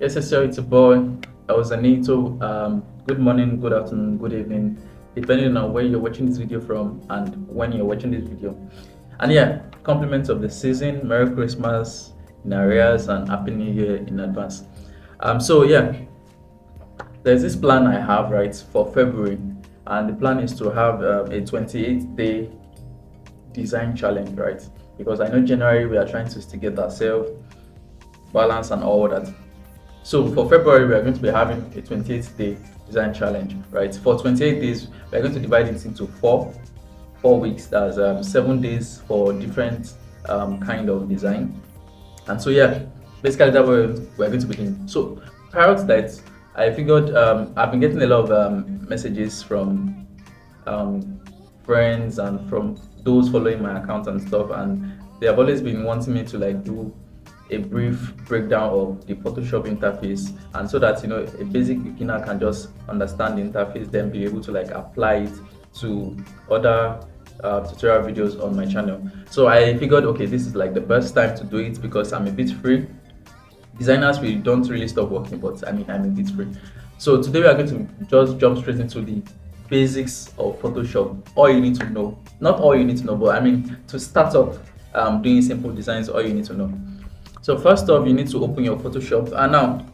Yes, yes, sir. It's a boy. Elzenitho. Good morning, good afternoon, good evening, depending on where you're watching this video from and when you're watching this video. And yeah, compliments of the season. Merry Christmas in arrears and Happy New Year in advance. So yeah, there's this plan I have right for February, and the plan is to have a 28-day design challenge, right? Because I know January we are trying to still get ourselves balance and all that. So for February, we are going to be having a 28-day design challenge, right? For 28 days, we are going to divide it into four weeks. That's 7 days for different kind of design. And so yeah, basically that we're going to be doing. So prior to that, I figured I've been getting a lot of messages from um, friends and from those following my account and stuff, and they have always been wanting me to like do a brief breakdown of the Photoshop interface, and so that a basic beginner can just understand the interface, then be able to like apply it to other tutorial videos on my channel. So I figured, okay, this is like the best time to do it because I'm a bit free. Designers, we don't really stop working, but I mean, I'm a bit free. So today we are going to just jump straight into the basics of Photoshop. All you need to know, not all you need to know, but I mean, to start up doing simple designs, all you need to know. So first off, you need to open your Photoshop. And now,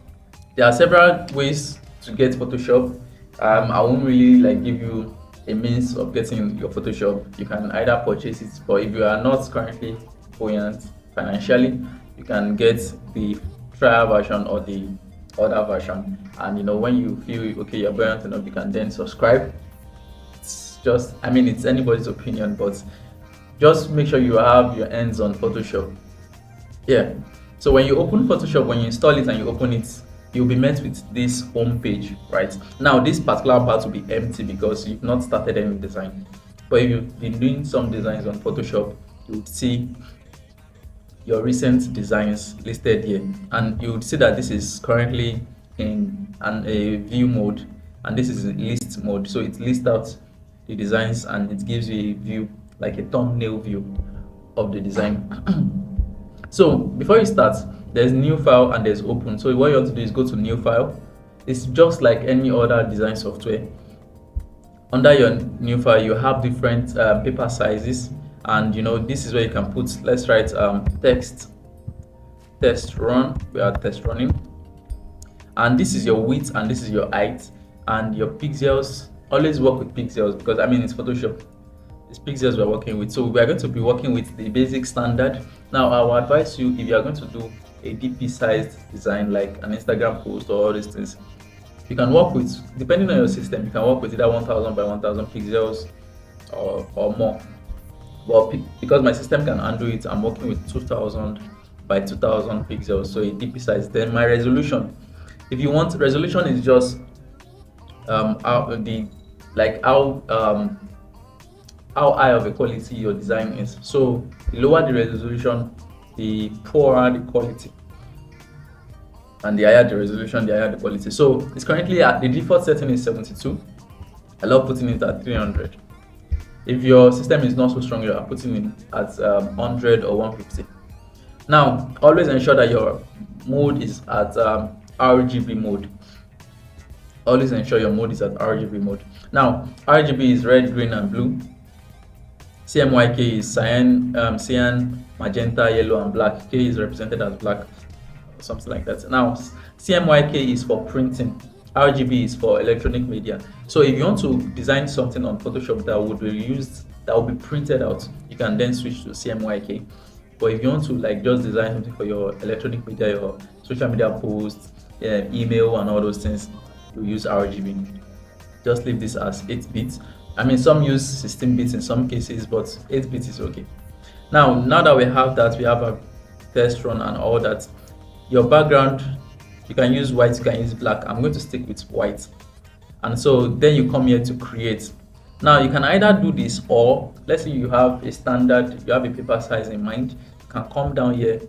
there are several ways to get Photoshop. I won't really like give you a means of getting your Photoshop. You can either purchase it, but if you are not currently buoyant financially, you can get the trial version or the other version. And when you feel okay, you're buoyant enough, you can then subscribe. It's just, I mean, it's anybody's opinion, but just make sure you have your hands on Photoshop. Yeah. So when you open Photoshop, when you install it and you open it, you'll be met with this home page, right? Now, this particular part will be empty because you've not started any design. But if you've been doing some designs on Photoshop, you would see your recent designs listed here, and you would see that this is currently in a view mode, and this is a list mode. So it lists out the designs and it gives you a view, like a thumbnail view of the design. So before you start, there's new file and there's open. So what you want to do is go to new file. It's just like any other design software. Under your new file, you have different paper sizes, and this is where you can put, let's write test run. We are test running, and this is your width and this is your height, and your pixels. Always work with pixels because I mean it's Photoshop. It's pixels we're working with. So we're going to be working with the basic standard. Now I will advise you, if you are going to do a DP sized design like an Instagram post or all these things, you can work with, depending on your system, you can work with either 1000 by 1000 pixels or more. But because my system can handle it, I'm working with 2000 by 2000 pixels, so a DP size. Then my resolution, if you want, resolution is just how the like how high of a quality your design is. So the lower the resolution, the poorer the quality, and the higher the resolution, the higher the quality. So it's currently at the default setting is 72. I love putting it at 300. If your system is not so strong, you are putting it at 100 or 150. Now, always ensure that your mode is at RGB mode. Always ensure your mode is at RGB mode. Now, RGB is red, green, and blue. CMYK is cyan, magenta, yellow, and black. K is represented as black, or something like that. Now, CMYK is for printing. RGB is for electronic media. So if you want to design something on Photoshop that would be used, that will be printed out, you can then switch to CMYK. But if you want to like just design something for your electronic media, your social media posts, email, and all those things, you use RGB. Just leave this as 8 bits. I mean, some use 16 bits in some cases, but 8 bits is okay. Now that we have that, we have a test run and all that. Your background, you can use white, you can use black. I'm going to stick with white. And so then you come here to create. Now you can either do this, or let's say you have a standard, you have a paper size in mind, you can come down here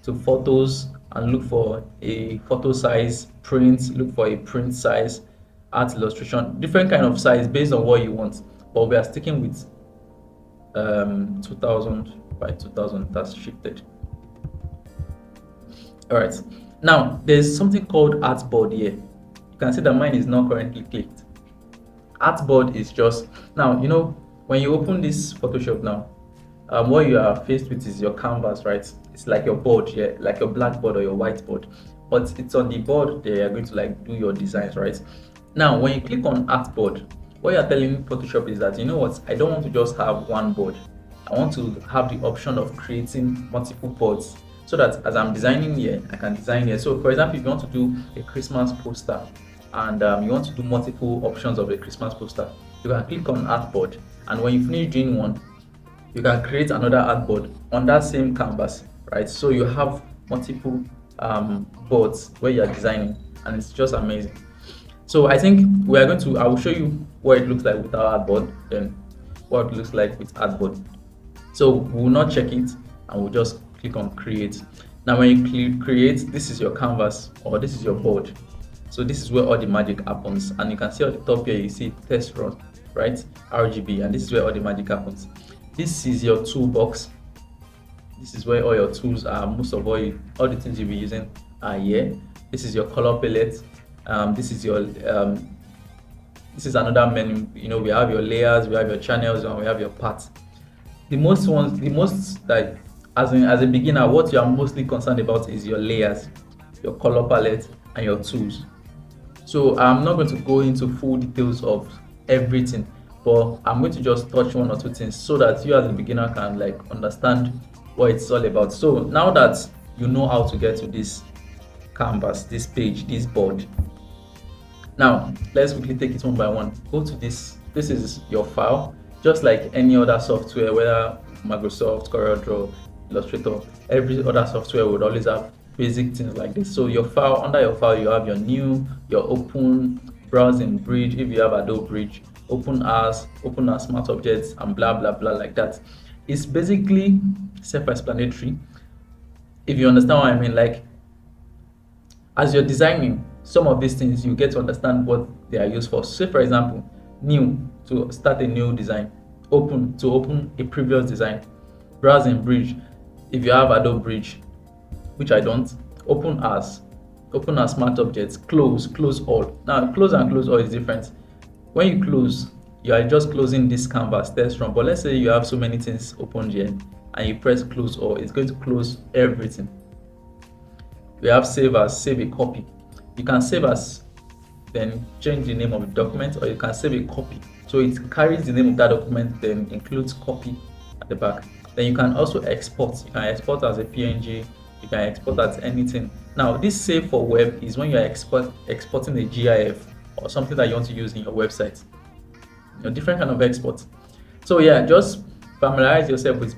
to photos and look for a photo size, print, look for a print size, art illustration, different kind of size based on what you want. But we are sticking with 2000 by 2000. That's shifted. All right. Now there's something called artboard here. You can see that mine is not currently clicked. Artboard is just, now when you open this Photoshop now, what you are faced with is your canvas, right? It's like your board here, like your blackboard or your whiteboard, but it's on the board that you're going to like do your designs, right? Now when you click on artboard, what you're telling Photoshop is that, you know what, I don't want to just have one board. I want to have the option of creating multiple boards, so that as I'm designing here, I can design here. So for example, if you want to do a Christmas poster, and you want to do multiple options of a Christmas poster, you can click on artboard, and when you finish doing one, you can create another artboard on that same canvas, right? So you have multiple boards where you're designing, and it's just amazing. So I think I will show you what it looks like without artboard, then what it looks like with artboard. So we will not check it, and we'll just click on create. Now when you create, this is your canvas, or this is your board. So this is where all the magic happens, and you can see at the top here, you see test run, right? RGB, and this is where all the magic happens. This is your toolbox. This is where all your tools are. Most of all the things you'll be using are here. This is your color palette. This is your this is another menu. We have your layers, we have your channels, and we have your paths. The most like as a beginner, what you are mostly concerned about is your layers, your color palette, and your tools. So I'm not going to go into full details of everything, but I'm going to just touch one or two things so that you as a beginner can like understand what it's all about. So now that you know how to get to this canvas, this page, this board, now let's quickly take it one by one. Go to this is your file, just like any other software, whether Microsoft, CorelDRAW, Illustrator, every other software would always have basic things like this. So your file, under your file, you have your new, your open, browsing, bridge, if you have Adobe Bridge, open as smart objects, and blah blah blah like that. It's basically self-explanatory if you understand what I mean. Like, as you're designing some of these things, you get to understand what they are used for. Say for example, new, to start a new design, open, to open a previous design, browsing, bridge, if you have Adobe Bridge, which I don't, open as smart objects, close all. Now close and close all is different. When you close, you are just closing this canvas test run, but let's say you have so many things open here and you press close all, it's going to close everything. We have save as, save a copy. You can save as, then change the name of the document, or you can save a copy, so it carries the name of that document, then includes copy at the back. Then you can also export. You can export as a PNG, you can export as anything. Now this save for web is when you're exporting a GIF or something that you want to use in your website, different kind of export. So yeah, just familiarize yourself with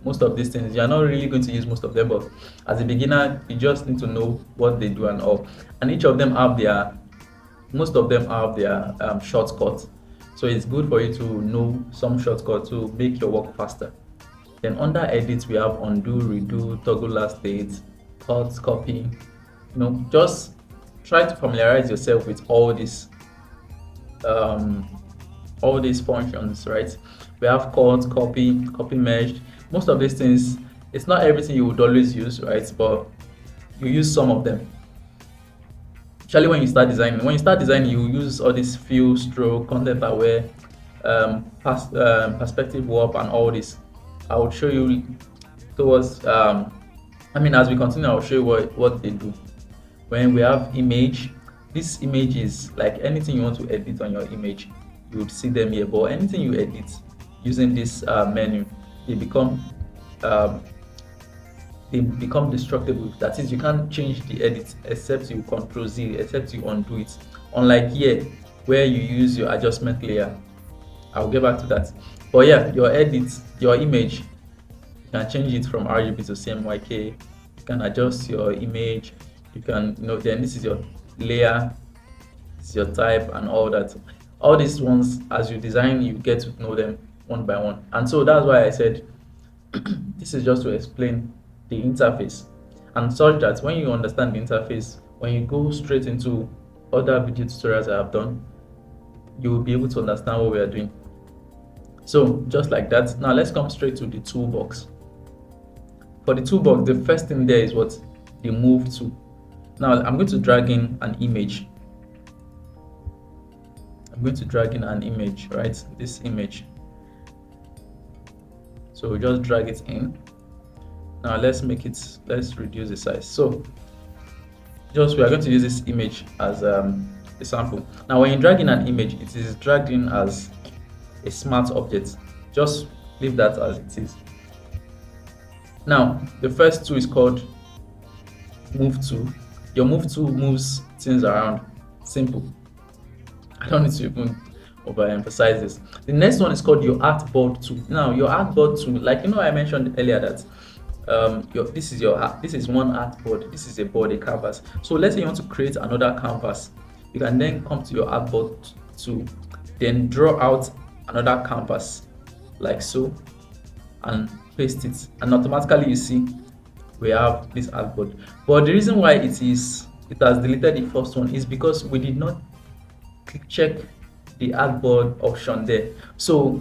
most of these things. You're not really going to use most of them, but as a beginner, you just need to know what they do and all. And each of them have most of them have their shortcuts. So it's good for you to know some shortcuts to make your work faster. Then under edit, we have undo, redo, toggle last date, cut, copy. Just try to familiarize yourself with all these functions, right? We have cut, copy merge. Most of these things, it's not everything you would always use, right? But you use some of them. Especially when you start designing. When you start designing, you use all this fill, stroke, content aware, perspective warp, and all this. I will show you towards as we continue, I'll show you what they do. When we have image, this image is like anything you want to edit on your image, you would see them here. But anything you edit using this menu, they become destructible. That is, you can't change the edit except you Control Z, except you undo it. Unlike here, where you use your adjustment layer. I'll get back to that. But yeah, your edit, your image, you can change it from RGB to CMYK. You can adjust your image. You can, then this is your layer, this is your type, and all that. All these ones, as you design, you get to know them one by one. And so that's why I said this is just to explain the interface, and such that when you understand the interface, when you go straight into other video tutorials I have done, you will be able to understand what we are doing. So just like that. Now let's come straight to the toolbox. For the toolbox, the first thing there is what? The move tool. Now I'm going to drag in an image. I'm going to drag in an image, right? This image. So we just drag it in. Now let's reduce the size. So we are going to use this image as a sample. Now when you drag in an image, it is dragged in as a smart object. Just leave that as it is. Now the first tool is called move tool. Your move tool moves things around. Simple. I don't need to even overemphasize this. The next one is called your artboard tool. Now your artboard tool, like I mentioned earlier that this is one artboard, this is a board, a canvas. So let's say you want to create another canvas, you can then come to your artboard tool, then draw out another canvas like so and paste it, and automatically you see we have this artboard. But the reason why it has deleted the first one is because we did not check the artboard option there. So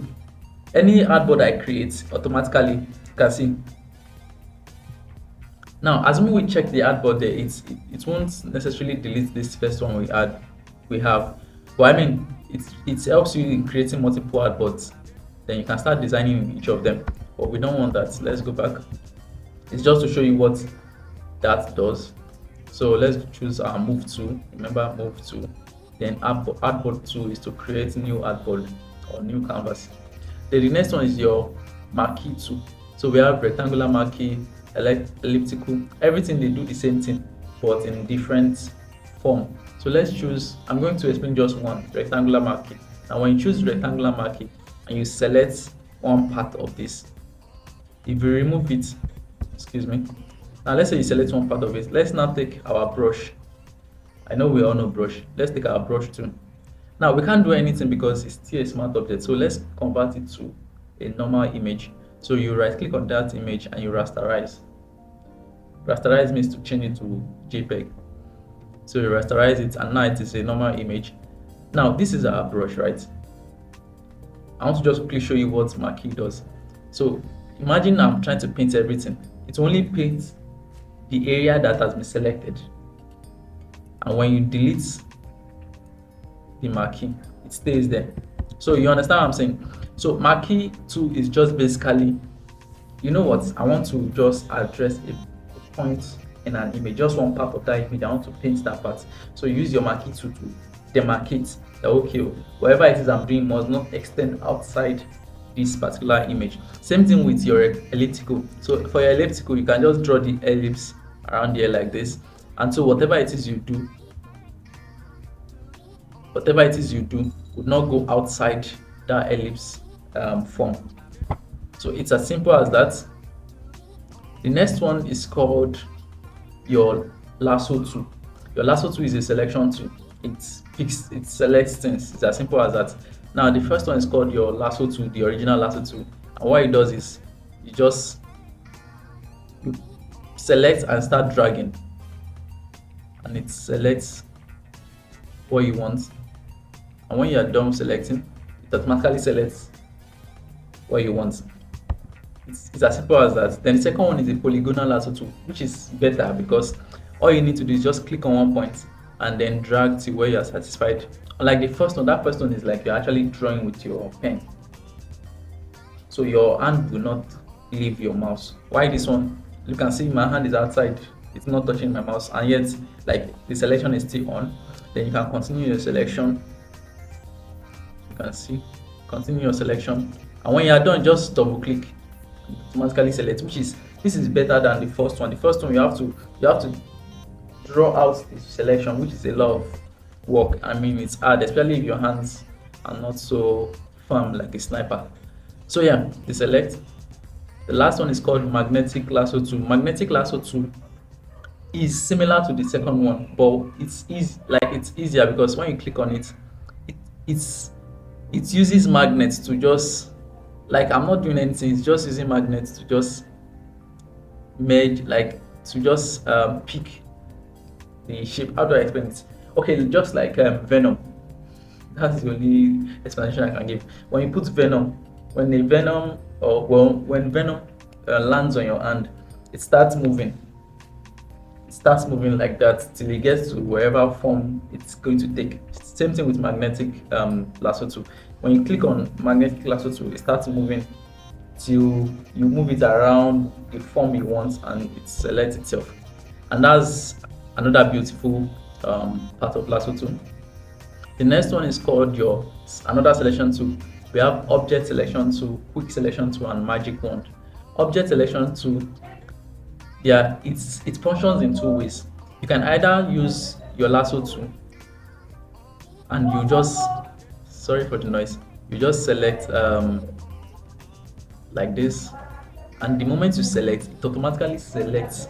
any artboard I create, automatically you can see. Now assuming we check the artboard there, it won't necessarily delete this first one we have. But I mean, it helps you in creating multiple artboards. Then you can start designing each of them. But we don't want that. Let's go back. It's just to show you what that does. So let's choose our move tool. Remember, move tool. Then artboard tool is to create new artboard or new canvas. Then the next one is your marquee tool. So we have rectangular marquee, elliptical. Everything, they do the same thing but in different form. So let's choose, I'm going to explain just one, rectangular marquee. Now when you choose rectangular marquee and you select one part of this, if you remove it, excuse me, now let's say you select one part of it, let's now take our brush. I know we all know brush. Let's take our brush tool. Now we can't do anything because it's still a smart object, so let's convert it to a normal image. So you right click on that image and you rasterize. Rasterize means to change it to JPEG. So you rasterize it and now it is a normal image. Now this is our brush, right? I want to just quickly show you what marquee does. So imagine I'm trying to paint everything. It only paints the area that has been selected. And when you delete the marquee, it stays there. So you understand what I'm saying? So marquee 2 is just basically, you know what, I want to just address a point in an image, just one part of that image, I want to paint that part. So you use your marquee 2 to demarcate that, okay, whatever it is I'm doing must not extend outside this particular image. Same thing with your elliptical. So for your elliptical, you can just draw the ellipse around here like this, and so whatever it is you do would not go outside that ellipse form. So it's as simple as that. The next one is called your lasso tool. Your lasso tool is a selection tool. It selects things. It's as simple as that. Now the first one is called your lasso tool, the original lasso tool, and what it does is you select and start dragging, and it selects what you want, and when you are done selecting, it automatically selects what you want. It's as simple as that. Then the second one is a polygonal lasso tool, which is better because all you need to do is just click on one point and then drag to where you are satisfied. Unlike the first one, that first one is like you're actually drawing with your pen, so your hand will not leave your mouse. Why this one, you can see my hand is outside, it's not touching my mouse, and yet like the selection is still on. Then you can continue your selection. You can see, continue your selection, and when you are done, just double click, automatically select, this is better than the first one. The first one you have to draw out the selection, which is a lot of work. I mean, it's hard, especially if your hands are not so firm like a sniper. So yeah, the select. The last one is called magnetic lasso tool. Magnetic lasso tool is similar to the second one, but it's easier because when you click on it, it uses magnets to just, like, I'm not doing anything, it's just using magnets to just merge, like to just pick the shape. How do I explain it? Okay, just like venom. That's the only explanation I can give. When you put venom, when venom lands on your hand, it starts moving. starts moving like that till it gets to wherever form it's going to take. Same thing with magnetic lasso tool. When you click on magnetic lasso tool, it starts moving till you move it around the form you want and it selects itself. And that's another beautiful part of lasso tool. The next one is called your another selection tool. We have object selection tool, quick selection tool, and magic wand. Object selection tool, yeah, it functions in two ways. You can either use your lasso tool and you just, sorry for the noise, you just select like this, and the moment you select, it automatically selects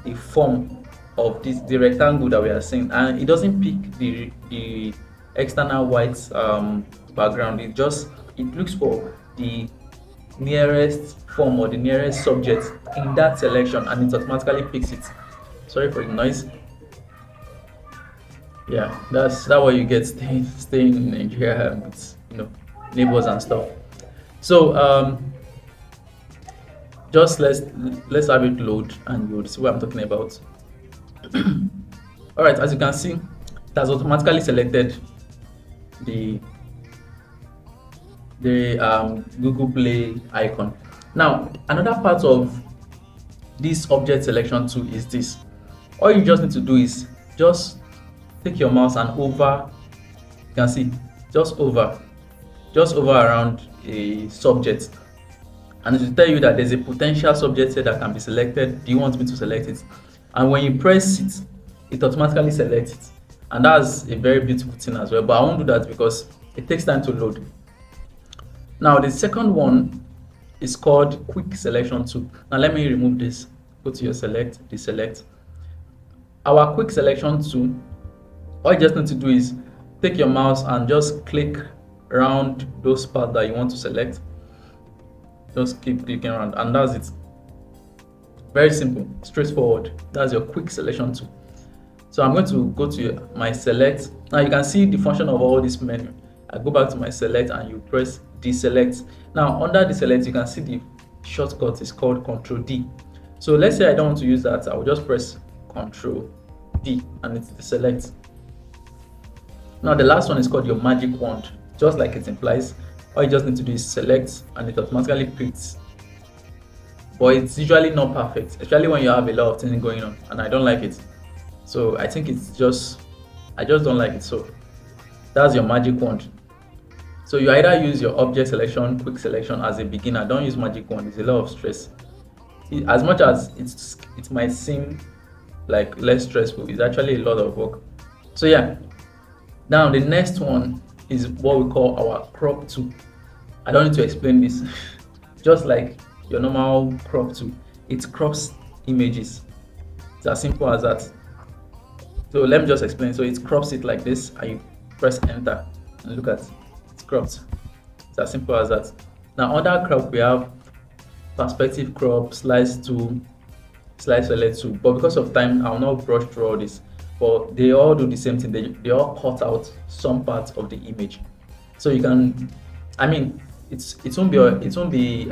the form of the rectangle that we are seeing, and it doesn't pick the external white background. It looks for the nearest form or the nearest subject in that selection, and it automatically picks it. Sorry for the noise. Yeah, that's what you get staying in Nigeria with neighbors and stuff. So just let's have it load and you'll see what I'm talking about. All right, as you can see, it has automatically selected the Google Play icon. Now, another part of this object selection tool is this. All you just need to do is just take your mouse and hover. You can see just hover around a subject, and it will tell you that there's a potential subject here that can be selected. Do you want me to select it? And when you press it, it automatically selects it, and that's a very beautiful thing as well. But I won't do that because it takes time to load. Now the second one is called quick selection tool. Now let me remove this. Go to your select, deselect. Our quick selection tool, all you just need to do is take your mouse and just click around those parts that you want to select. Just keep clicking around, and that's it. Very simple, straightforward. That's your quick selection tool. So I'm going to go to my select. Now you can see the function of all this menu. I go back to my select and you press deselect. Now under deselect, you can see the shortcut is called Ctrl D. So let's say I don't want to use that, I will just press Ctrl D and it's deselect. Now the last one is called your magic wand. Just like it implies, all you just need to do is select and it automatically picks. But it's usually not perfect, especially when you have a lot of things going on, and I don't like it. So I think I just don't like it. So that's your magic wand. So you either use your object selection, quick selection as a beginner. Don't use magic wand, it's a lot of stress. As much as it might seem like less stressful, it's actually a lot of work. So yeah, now the next one is what we call our crop tool. I don't need to explain this. Just like your normal crop tool, it crops images. It's as simple as that. So let me just explain. So it crops it like this, and you press enter and look at it. It's cropped. It's as simple as that. Now under crop, we have perspective crop, slice tool, slice select tool. But because of time, I will not brush through all this. But they all do the same thing. They all cut out some parts of the image. So you can, I mean, it won't be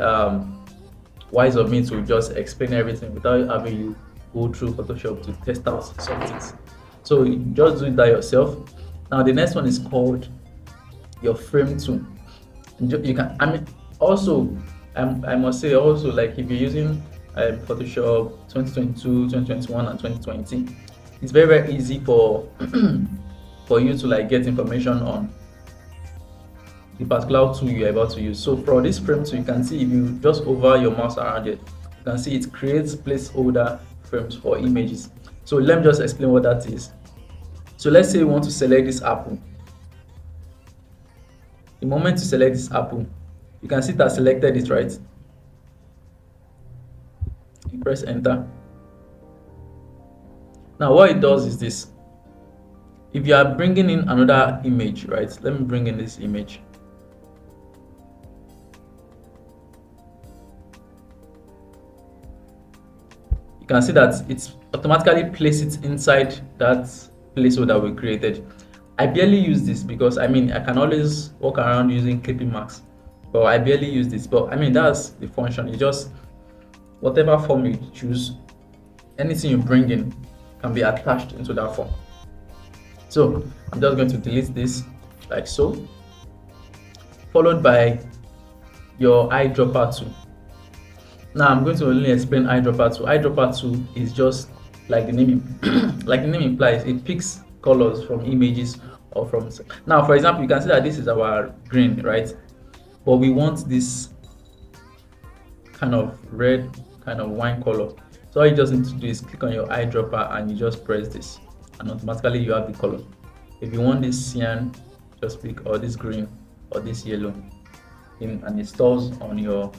wise of me to just explain everything without having you go through Photoshop to test out some things. So you just do that yourself. Now the next one is called your frame tool. You can, I mean, also I must say also, like if you're using Photoshop 2022, 2021, and 2020, it's very easy for for you to like get information on the particular tool you're about to use. So for this frame tool, you can see if you just hover your mouse around it, you can see it creates placeholder frames for images. So let me just explain what that is. So let's say you want to select this apple. The moment you select this apple, you can see that selected it, right? You press enter. Now what it does is this. If you are bringing in another image, right? Let me bring in this image. You can see that it's automatically places it inside that placeholder we created. I barely use this because I mean I can always walk around using clipping marks, but I barely use this. But I mean that's the function. You just whatever form you choose, anything you bring in, can be attached into that form. So I'm just going to delete this like so, followed by your eyedropper tool. Now I'm going to only explain eyedropper tool. Eyedropper tool is just like the name like the name implies, it picks colors from images or from. Now for example, you can see that this is our green, right? But we want this kind of red, kind of wine color. So all you just need to do is click on your eyedropper and you just press this, and automatically you have the color. If you want this cyan, just pick, or this green, or this yellow, and it stores on your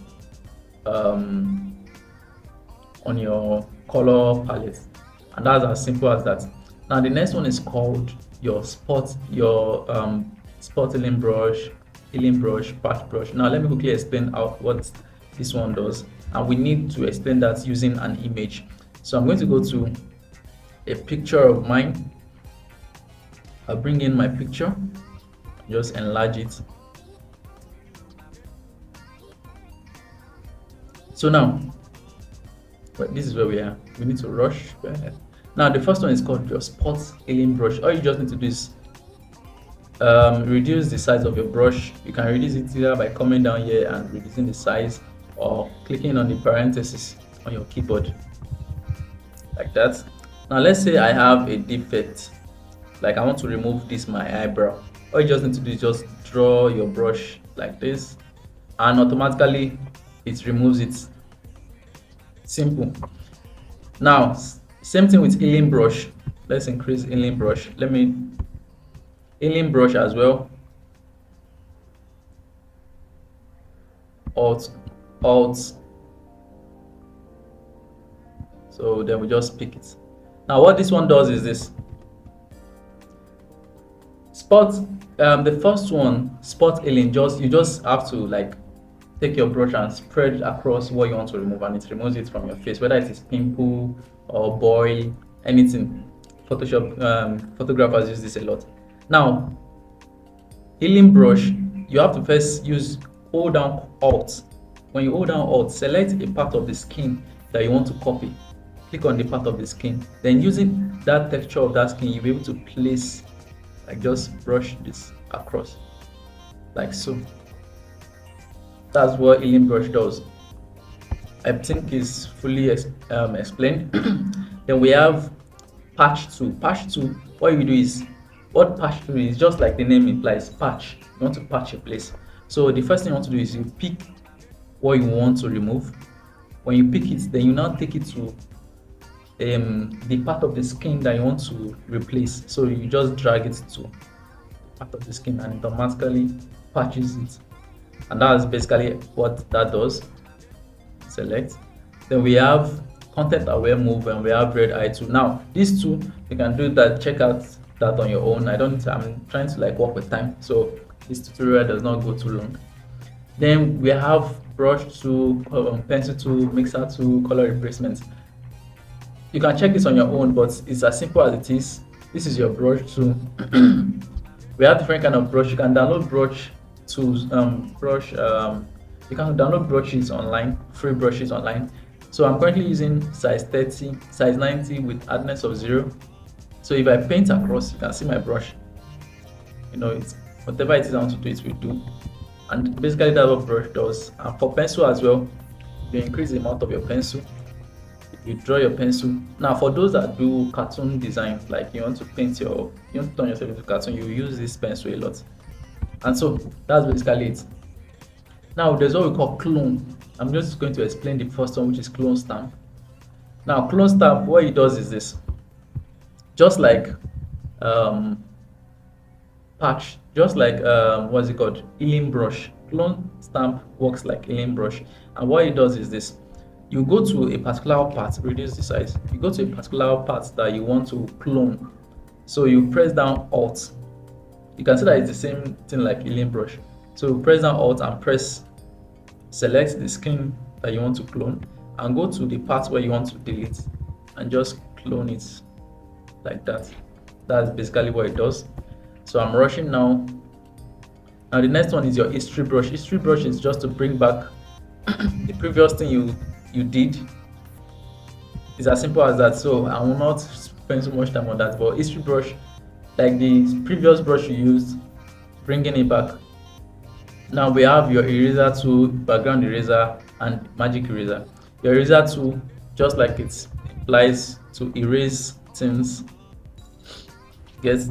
color palette, and that's as simple as that. Now the next one is called your spot healing brush, patch brush. Now let me quickly explain out what this one does, and we need to explain that using an image. So I'm going to go to a picture of mine. I'll bring in my picture, just enlarge it. So now this is where we are. We need to rush. Now the first one is called your spot healing brush. All you just need to do is reduce the size of your brush. You can reduce it either by coming down here and reducing the size, or clicking on the parenthesis on your keyboard like that. Now let's say I have a defect, like I want to remove this my eyebrow. All you just need to do is just draw your brush like this, and automatically it removes it. Simple. Now same thing with healing brush. Let's increase healing brush. Healing brush as well. Alt. So then we just pick it. Now what this one does is this. The first one, spot healing, you just have to like take your brush and spread across what you want to remove, and it removes it from your face, whether it is pimple or boil, anything. Photographers use this a lot. Now healing brush, you have to first hold down Alt. When you hold down Alt, select a part of the skin that you want to copy. Click on the part of the skin, then using that texture of that skin, you'll be able to place, like just brush this across like so. That's what healing brush does. I think is fully explained. Then we have patch tool. Patch tool, what you do is, what patch tool is, just like the name implies, patch. You want to patch a place. So the first thing you want to do is you pick what you want to remove. When you pick it, then you now take it to the part of the skin that you want to replace. So you just drag it to part of the skin and it automatically patches it. And that's basically what that does. Select. Then we have content aware move, and we have red eye tool. Now these two, you can do that, check out that on your own. I'm trying to like work with time, so this tutorial does not go too long. Then we have brush tool, pencil tool, mixer tool, color replacement. You can check this on your own, but it's as simple as it is. This is your brush tool. We have different kind of brush. You can download brush tools, you can download brushes online, free brushes online. So I'm currently using size 30, size 90 with hardness of 0. So if I paint across, you can see my brush. It's whatever it is I want to do, it will do. And basically that's what brush does. And for pencil as well, you increase the amount of your pencil. You draw your pencil. Now for those that do cartoon design, like you want to turn yourself into cartoon, you use this pencil a lot. And so that's basically it. Now there's what we call clone. I'm just going to explain the first one, which is clone stamp. Now clone stamp, what it does is this. Just like patch, just like what's it called, healing brush. Clone stamp works like healing brush, and what it does is this. You go to a particular part, reduce the size. You go to a particular part that you want to clone. So you press down Alt. You can see that it's the same thing like healing brush. So press down Alt and select the skin that you want to clone, and go to the part where you want to delete and just clone it like that. That's basically what it does. So I'm rushing now. Now the next one is your history brush. History brush is just to bring back the previous thing you did. It's as simple as that. So I will not spend so much time on that. But history brush, like the previous brush you used, bringing it back. Now we have your eraser tool, background eraser, and magic eraser. Your eraser tool, just like it implies, to erase things. Yes.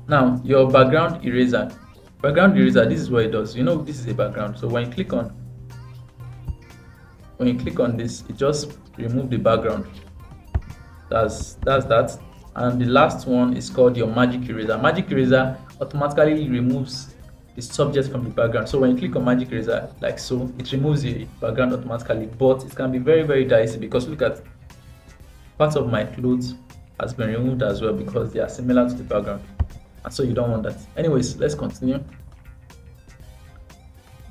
Now your background eraser. Background eraser, this is what it does. You know this is a background. So when you click on this, it just remove the background. That's that. And the last one is called your magic eraser. Magic eraser automatically removes the subject from the background. So when you click on magic eraser like so, it removes the background automatically, but it can be very, very dicey because look at, part of my clothes has been removed as well because they are similar to the background, and so you don't want that. Anyways, let's continue.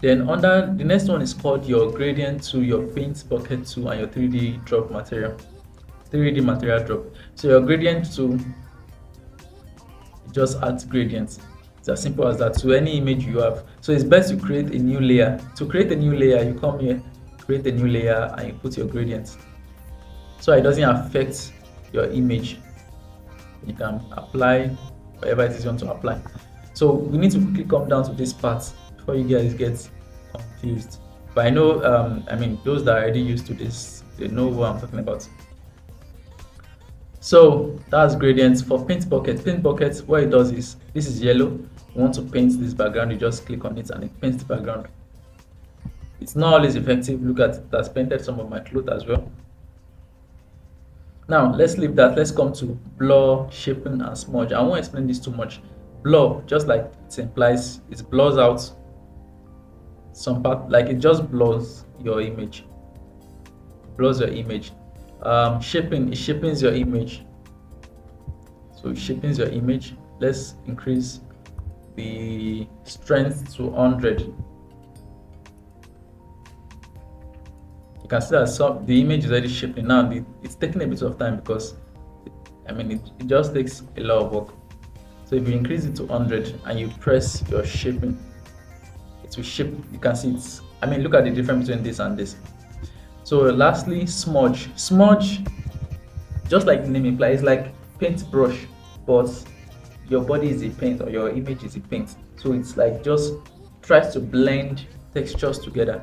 Then under the next one is called your gradient tool, your paint bucket tool, and your 3D drop material. 3D material drop. So your gradient tool just adds gradients. It's as simple as that to any image you have. So it's best to create a new layer. To create a new layer, you come here, create a new layer, and you put your gradients, so it doesn't affect your image. You can apply whatever it is you want to apply. So we need to quickly come down to this part before you guys get confused. But I know, I mean, those that are already used to this, they know what I'm talking about. So that's gradients. For paint bucket, what it does is, this is yellow. You want to paint this background, you just click on it and it paints the background. It's not always effective. Look at, that's painted some of my clothes as well. Now let's leave that. Let's come to blur, shaping, and smudge. I won't explain this too much. Blur, just like it implies, it blurs out some part, like it just blurs your image. Shaping, it shapens your image. So it shapens your image. Let's increase the strength to 100. You can see that the image is already shaping. Now it's taking a bit of time because it just takes a lot of work. So if you increase it to 100 and you press your shaping, it will shape. You can see it's, look at the difference between this and this. So lastly, smudge. Smudge, just like the name implies, like paintbrush, but your body is a paint or your image is a paint. So it's like just tries to blend textures together.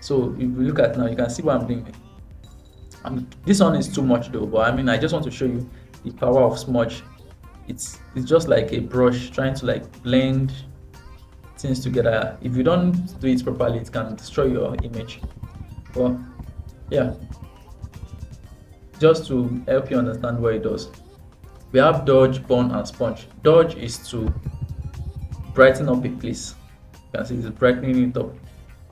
So if you look at now, you can see what I'm doing. This one is too much though, but I just want to show you the power of smudge. It's just like a brush trying to like blend things together. If you don't do it properly, it can destroy your image. But yeah, just to help you understand what it does, we have dodge, burn, and sponge. Dodge is to brighten up a place. You can see it's brightening it up.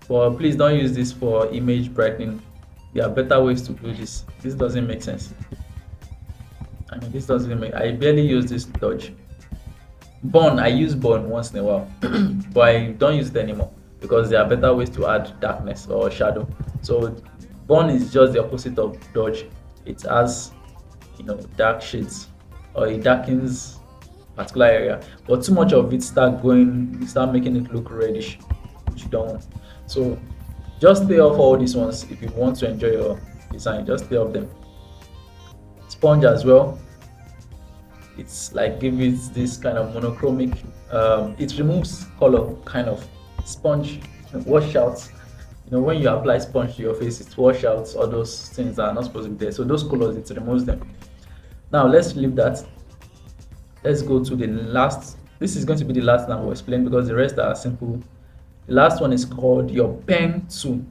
But please don't use this for image brightening. There are better ways to do this. This doesn't make sense. I barely use this dodge. Burn, I use burn once in a while, but I don't use it anymore because there are better ways to add darkness or shadow. So burn is just the opposite of dodge. It has, dark shades, or it darkens particular area, but too much of it start making it look reddish, which you don't want. So just stay off all these ones if you want to enjoy your design. Just stay off them. Sponge as well, it's like give it this kind of monochromic, it removes color kind of. Sponge washouts, when you apply sponge to your face, it washouts all those things that are not supposed to be there. So those colors, it removes them. Now let's leave that. Let's go to the last. This is going to be the last that I will explain because the rest are simple. The last one is called your pen tool.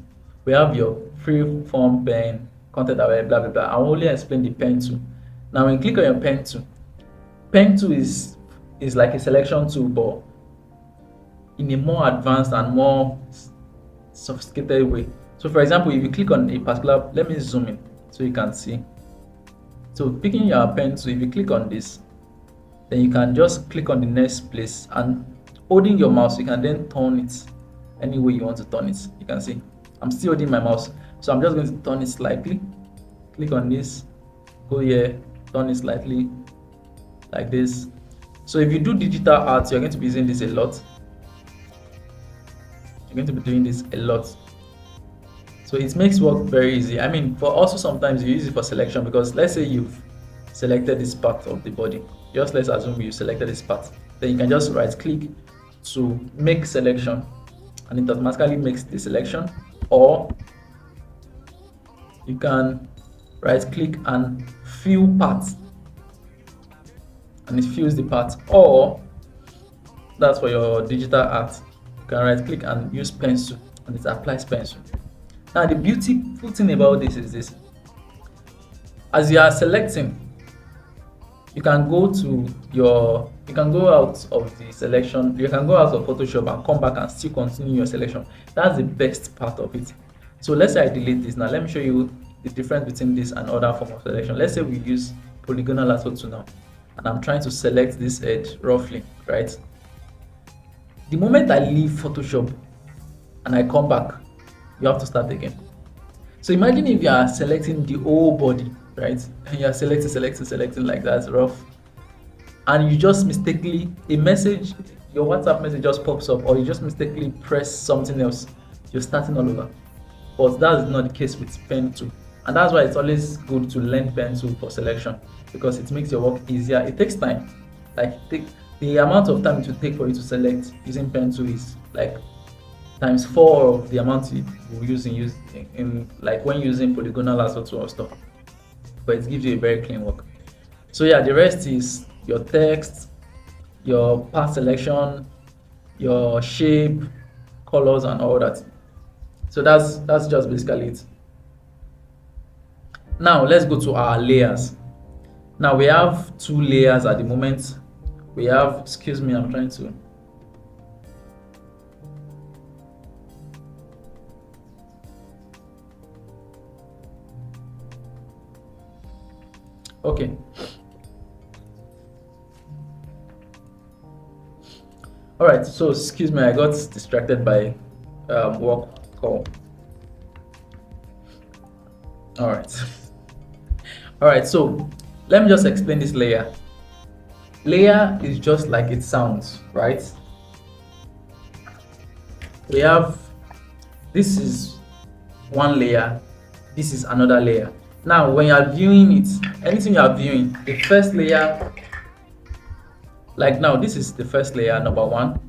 We have your free form pen, content aware, blah blah blah. I'll only explain the pen tool. Now when you click on your pen tool is like a selection tool, but in a more advanced and more sophisticated way. So for example, if you click on a particular, let me zoom in so you can see. So picking your pen tool, if you click on this, then you can just click on the next place, and holding your mouse, you can then turn it any way you want to turn it. You can see I'm still holding my mouse, so I'm just going to turn it slightly. Click on this, go here, turn it slightly like this. So if you do digital art, you're going to be using this a lot. You're going to be doing this a lot. So it makes work very easy. For also sometimes you use it for selection, because let's say you've selected this part of the body. Just let's assume you selected this part. Then you can just right click to make selection, and it automatically makes the selection, or you can right click and fill parts, and it fills the part. Or that's for your digital art, you can right click and use pencil, and it applies pencil. Now the beautiful thing about this is this: as you are selecting, you can go out of the selection, you can go out of Photoshop and come back and still continue your selection. That's the best part of it. So let's say I delete this. Now let me show you the difference between this and other form of selection. Let's say we use polygonal lasso tool now, and I'm trying to select this edge roughly, right? The moment I leave Photoshop and I come back, you have to start again. So imagine if you are selecting the whole body, right? And you are selecting like that, rough, and you just mistakenly, your WhatsApp message just pops up, or you just mistakenly press something else, you're starting all over. But that is not the case with pen tool, and that's why it's always good to learn pen tool for selection, because it makes your work easier. It takes time, the amount of time it will take for you to select using pen tool is like times 4 of the amount you will use in like when using polygonal lasso tool or stuff. But it gives you a very clean work. So yeah, the rest is your text, your part selection, your shape, colors, and all that. So that's just basically it. Now let's go to our layers. Now we have 2 layers at the moment. We have, excuse me, I'm trying to. Okay. All right. So excuse me, I got distracted by work call. All right. All right. So let me just explain this layer. Layer is just like it sounds, right? We have, this is one layer, this is another layer. Now when you are viewing it, anything you are viewing, the first layer, like now this is the first layer, number 1,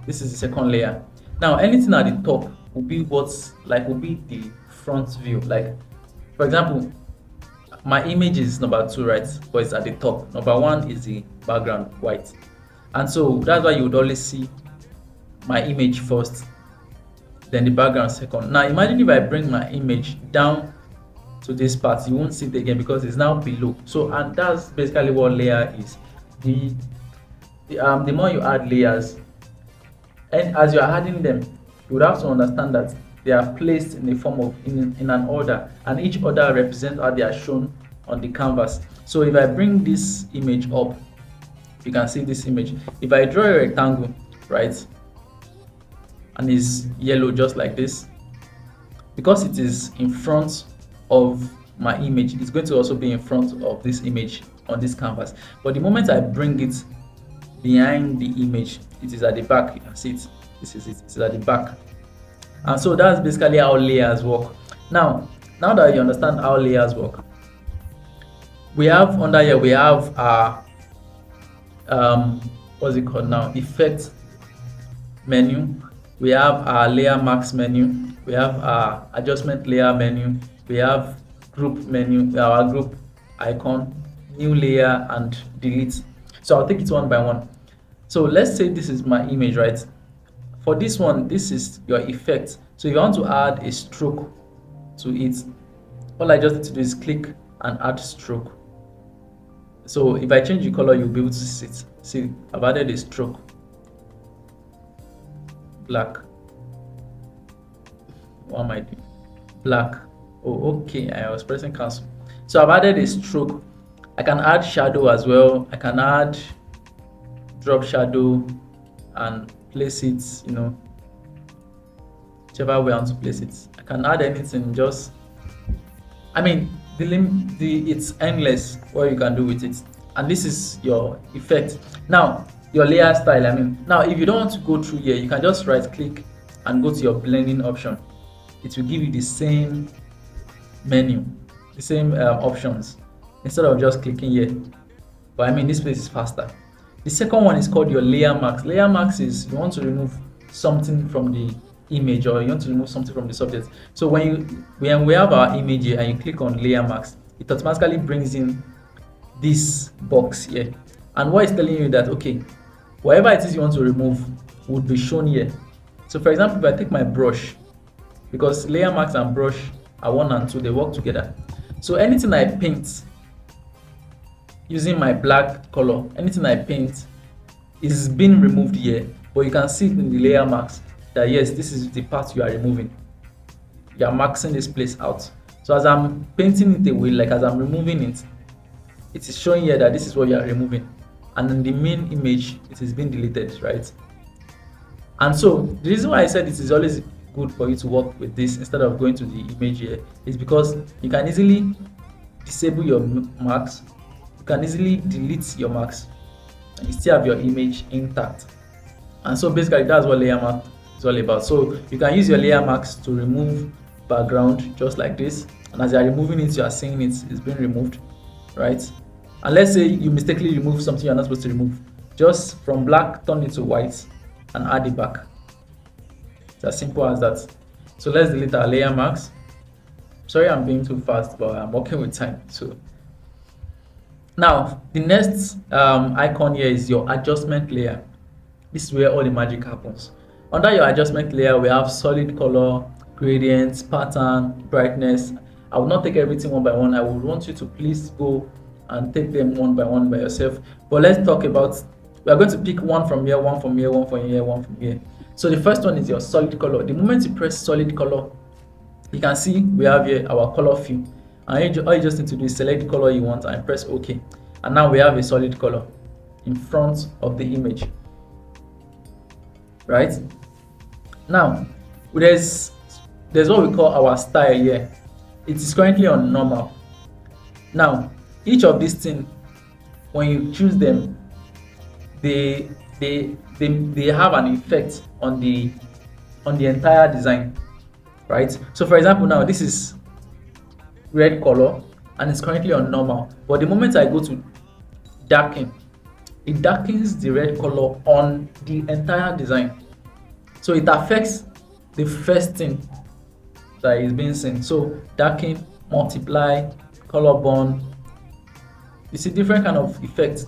this is the second layer. Now anything at the top will be will be the front view. Like for example, my image is number 2, right? But it's at the top. Number 1 is the background white, and so that's why you would always see my image first, then the background second. Now imagine if I bring my image down to this part, you won't see it again because it's now below. So, and that's basically what layer is. The more you add layers, and as you are adding them, you would have to understand that they are placed in the form of in an order, and each order represents how they are shown on the canvas. So if I bring this image up, you can see this image. If I draw a rectangle, right, and it's yellow just like this, because it is in front of my image, it's going to also be in front of this image on this canvas. But the moment I bring it behind the image, it is at the back. You can see it. This is it. It's at the back. And so that's basically how layers work. Now that you understand how layers work, we have under here, we have our what's it called now, effect menu. We have our layer mask menu. We have our adjustment layer menu. We have group menu, our group icon, new layer, and delete. So I'll take it one by one. So let's say this is my image, right? For this one, this is your effect. So if you want to add a stroke to it, all I just need to do is click and add stroke. So if I change the color, you'll be able to see it. See, I've added a stroke, black. What am I doing? Black. Oh, okay, I was pressing cancel. So I've added a stroke. I can add shadow as well. I can add drop shadow and place it, whichever way I want to place it. I can add anything, just, I mean, it's endless what you can do with it. And this is your effect. Now, your layer style, now if you don't want to go through here, you can just right click and go to your blending option. It will give you the same menu, the same options. instead of just clicking here. But I mean, this place is faster. The second one is called your layer mask. Layer mask is you want to remove something from the image, or you want to remove something from the subject. So when we have our image here and you click on layer mask, it automatically brings in this box here. And what it's telling you that, okay, whatever it is you want to remove would be shown here. So for example, if I take my brush, because layer mask and brush are 1 and 2, they work together. So anything I paint using my black color, anything I paint is being removed here, but you can see it in the layer marks that yes, this is the part you are removing. You are marking this place out. So as I'm painting it away, like as I'm removing it, it is showing here that this is what you are removing, and in the main image it is being deleted, right? And so the reason why I said it is always good for you to work with this instead of going to the image here is because you can easily disable your marks, you can easily delete your marks, and you still have your image intact. And so basically that's what layer mask is all about. So you can use your layer marks to remove background just like this, and as you are removing it, you are seeing it's being removed, right? And let's say you mistakenly remove something you're not supposed to remove, just from black turn it to white and add it back. It's as simple as that. So let's delete our layer marks. Sorry I'm being too fast, but I'm working with time. So now the next icon here is your adjustment layer. This is where all the magic happens. Under your adjustment layer, we have solid color, gradients, pattern, brightness. I will not take everything one by one. I would want you to please go and take them one by one by yourself. But let's talk about, we are going to pick one from here, one from here, one from here, one from here. So the first one is your solid color. The moment you press solid color, you can see we have here our color fill. And all you just need to do is select the color you want and press OK. And now we have a solid color in front of the image. Right? Now, there's what we call our style here. It is currently on normal. Now, each of these things, when you choose them, they have an effect on the entire design, right? So for example, now this is red color and it's currently on normal, but the moment I go to darken, it darkens the red color on the entire design. So it affects the first thing that is being seen. So darken, multiply, color bond. You see different kind of effects,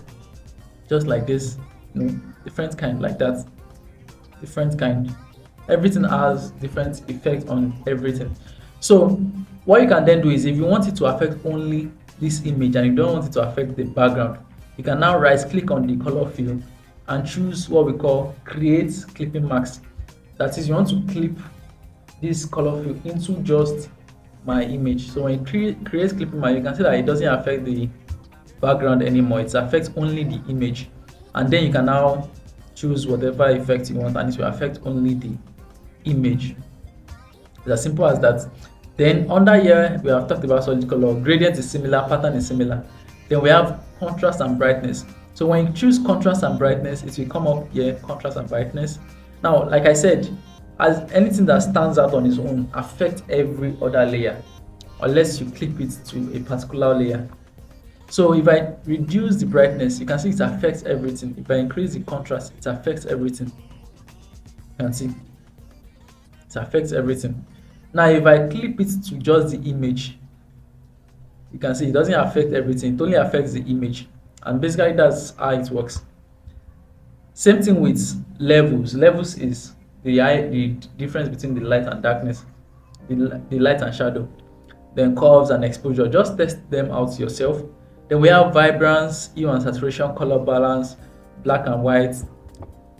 just like this, different kind like that, different kind. Everything has different effect on everything. So what you can then do is, if you want it to affect only this image and you don't want it to affect the background, you can now right click on the color field and choose what we call create clipping marks. That is, you want to clip this color field into just my image. So when you create clipping mark, you can see that it doesn't affect the background anymore, it affects only the image. And then you can now choose whatever effect you want and it will affect only the image. It's as simple as that. Then under here we have talked about solid color, gradient is similar, pattern is similar. Then we have contrast and brightness. So when you choose contrast and brightness, it will come up here, contrast and brightness. Now, like I said, as anything that stands out on its own affects every other layer, unless you clip it to a particular layer. So if I reduce the brightness, you can see it affects everything. If I increase the contrast, it affects everything. You can see it affects everything. Now if I clip it to just the image, you can see it doesn't affect everything, it only affects the image. And basically that's how it works. Same thing with levels. Levels is the difference between the light and darkness, the light and shadow. Then curves and exposure, just test them out yourself. Then we have vibrance, hue and saturation, color balance, black and white,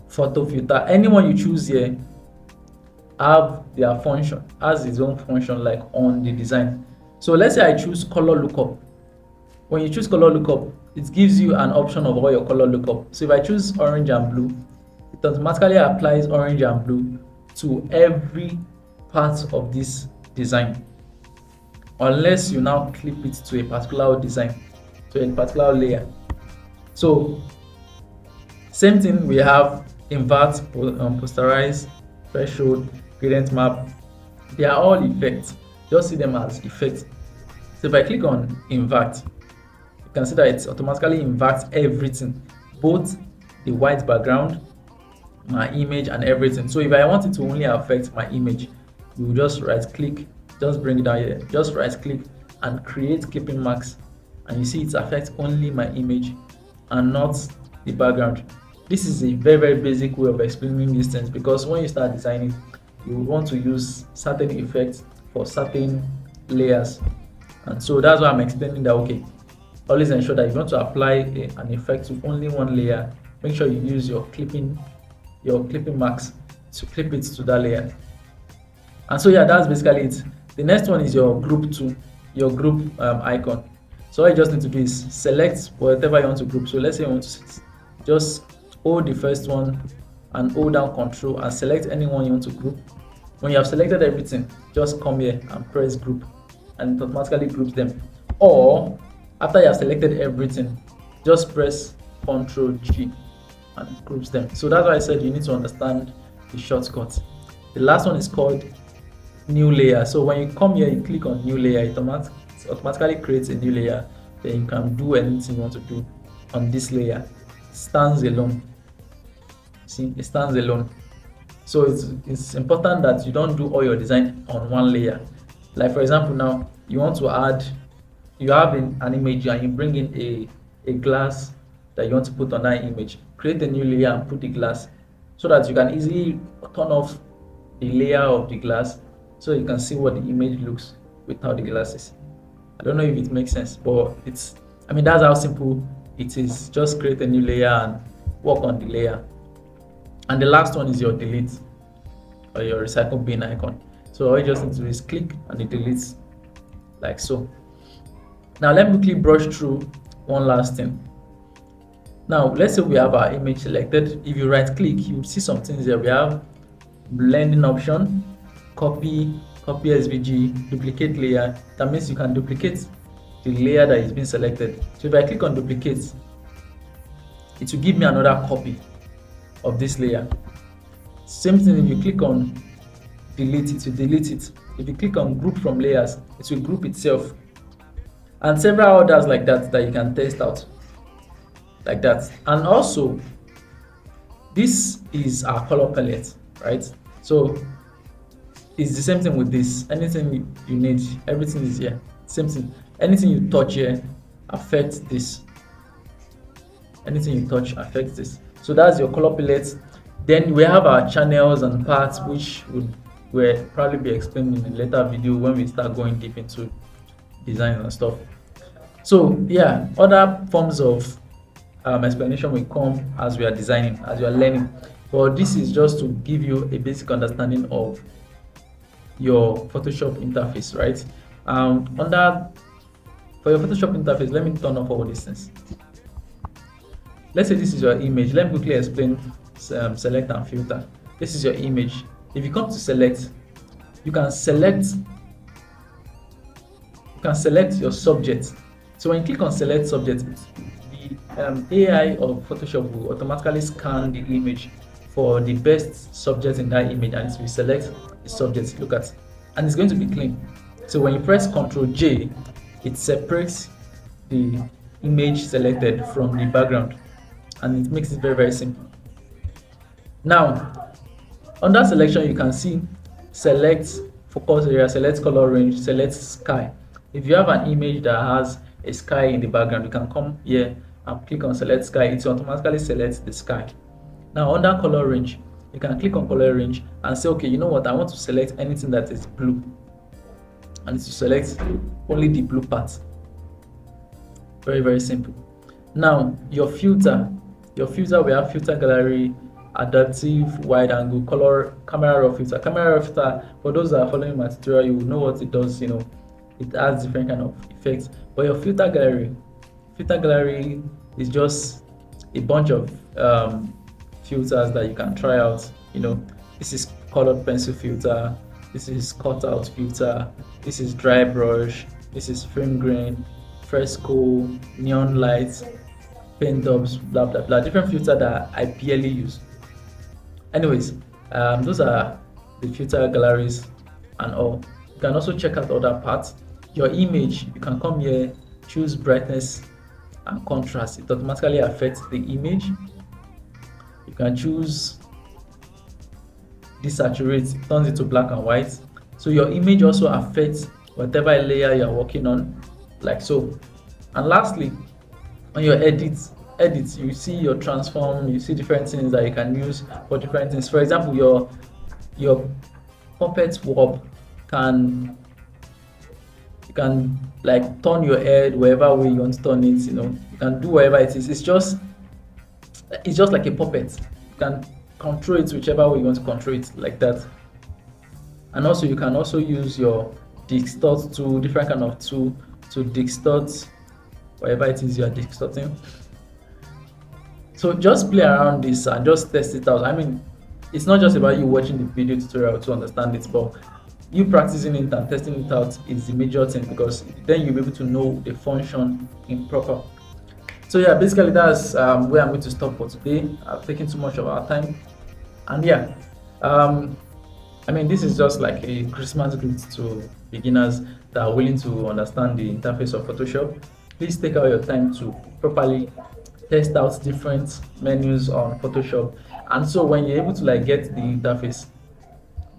photo filter. Anyone you choose here have their function, has its own function like on the design. So let's say I choose color lookup. When you choose color lookup, it gives you an option of all your color lookup. So if I choose orange and blue, it automatically applies orange and blue to every part of this design, unless you now clip it to a particular design, to a particular layer. So same thing, we have invert, posterize, threshold, gradient map. They are all effects. Just see them as effects. So if I click on invert, can see that it automatically inverts everything, both the white background, my image, and everything. So if I want it to only affect my image, you will just right click, just bring it down here, just right click and create clipping marks, and you see it affects only my image and not the background. This is a very basic way of explaining these things, because when you start designing, you want to use certain effects for certain layers, and so that's why I'm explaining that. Okay, always ensure that if you want to apply an effect to only one layer, make sure you use your clipping marks to clip it to that layer. And so yeah, that's basically it. The next one is your group tool, your group icon. So all you just need to do is select whatever you want to group. So let's say you want to just hold the first one and hold down Control and select anyone you want to group. When you have selected everything, just come here and press group, and it automatically groups them. Or after you have selected everything, just press Control G and it groups them. So that's why I said you need to understand the shortcut. The last one is called new layer. So when you come here, you click on new layer, it automatically creates a new layer. Then you can do anything you want to do on this layer. It stands alone. See, it stands alone. So it's important that you don't do all your design on one layer. Like for example, now you want to add, you have an image and you bring in a glass that you want to put on that image. Create a new layer and put the glass, so that you can easily turn off the layer of the glass, so you can see what the image looks without the glasses. I don't know if it makes sense, but that's how simple it is. Just create a new layer and work on the layer. And the last one is your delete, or your recycle bin icon. So all you just need to do is click and it deletes, like so. Now let me quickly brush through one last thing. Now let's say we have our image selected. If you right click, you see some things here. We have blending option, copy SVG, duplicate layer. That means you can duplicate the layer that is being selected. So if I click on duplicate, it will give me another copy of this layer. Same thing if you click on delete, it will delete it. If you click on group from layers, it will group itself, and several others like that you can test out like that. And also this is our color palette, right? So it's the same thing with this. Anything you need, everything is here. Same thing. Anything you touch here affects this. Anything you touch affects this. So that's your color palette. Then we have our channels and parts, which will probably be explained in a later video when we start going deep into design and stuff. So yeah, other forms of explanation will come as we are designing, as you are learning. But this is just to give you a basic understanding of your Photoshop interface, right? For your Photoshop interface, let me turn off all these things. Let's say this is your image. Let me quickly explain select and filter. This is your image. If you come to select, you can select your subject. So when you click on select subject, the AI of Photoshop will automatically scan the image for the best subject in that image, and it will select the subject. Look at, and it's going to be clean. So when you press Ctrl J, it separates the image selected from the background, and it makes it very simple. Now under selection, you can see select focus area, select color range, select sky. If you have an image that has a sky in the background, you can come here and click on select sky. It will automatically select the sky. Now under color range, you can click on color range and say, okay, you know what, I want to select anything that is blue, and it will select only the blue part. Very simple. Now your filter, we have filter gallery, adaptive, wide angle, color, camera raw filter. Camera raw filter, for those that are following my tutorial, you will know what it does. It adds different kind of effects. But your filter gallery is just a bunch of filters that you can try out. This is colored pencil filter, this is cutout filter, this is dry brush, this is frame grain, fresco, neon lights, paint ups, blah blah blah. Different filters that I barely use. Anyways, those are the filter galleries and all. You can also check out other parts. Your image, you can come here, choose brightness and contrast. It automatically affects the image. You can choose desaturate, it turns it to black and white. So your image also affects whatever layer you are working on, like so. And lastly, on your edits, you see your transform, you see different things that you can use for different things. For example, your puppet warp can, you can like turn your head wherever way you want to turn it, you know, you can do whatever it is. It's just like a puppet. You can control it whichever way you want to control it, like that. And also you can also use your distort tool, different kind of tool to distort whatever it is you are distorting. So just play around this and just test it out. I mean, it's not just about you watching the video tutorial to understand it, but you practicing it and testing it out is the major thing, because then you'll be able to know the function in proper. So yeah, basically that's where I'm going to stop for today. I've taken too much of our time, and yeah, um, I mean, this is just like a Christmas gift to beginners that are willing to understand the interface of Photoshop. Please take out your time to properly test out different menus on Photoshop, and so when you're able to like get the interface,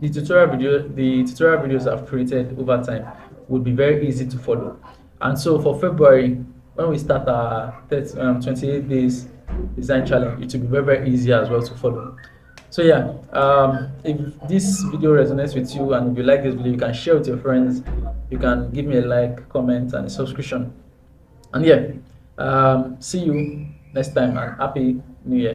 the tutorial videos I've created over time would be very easy to follow. And so for February, when we start our 28 days design challenge, it will be very, very easy as well to follow. So yeah, if this video resonates with you and if you like this video, you can share with your friends, you can give me a like, comment, and a subscription. And yeah, see you next time, and happy new year.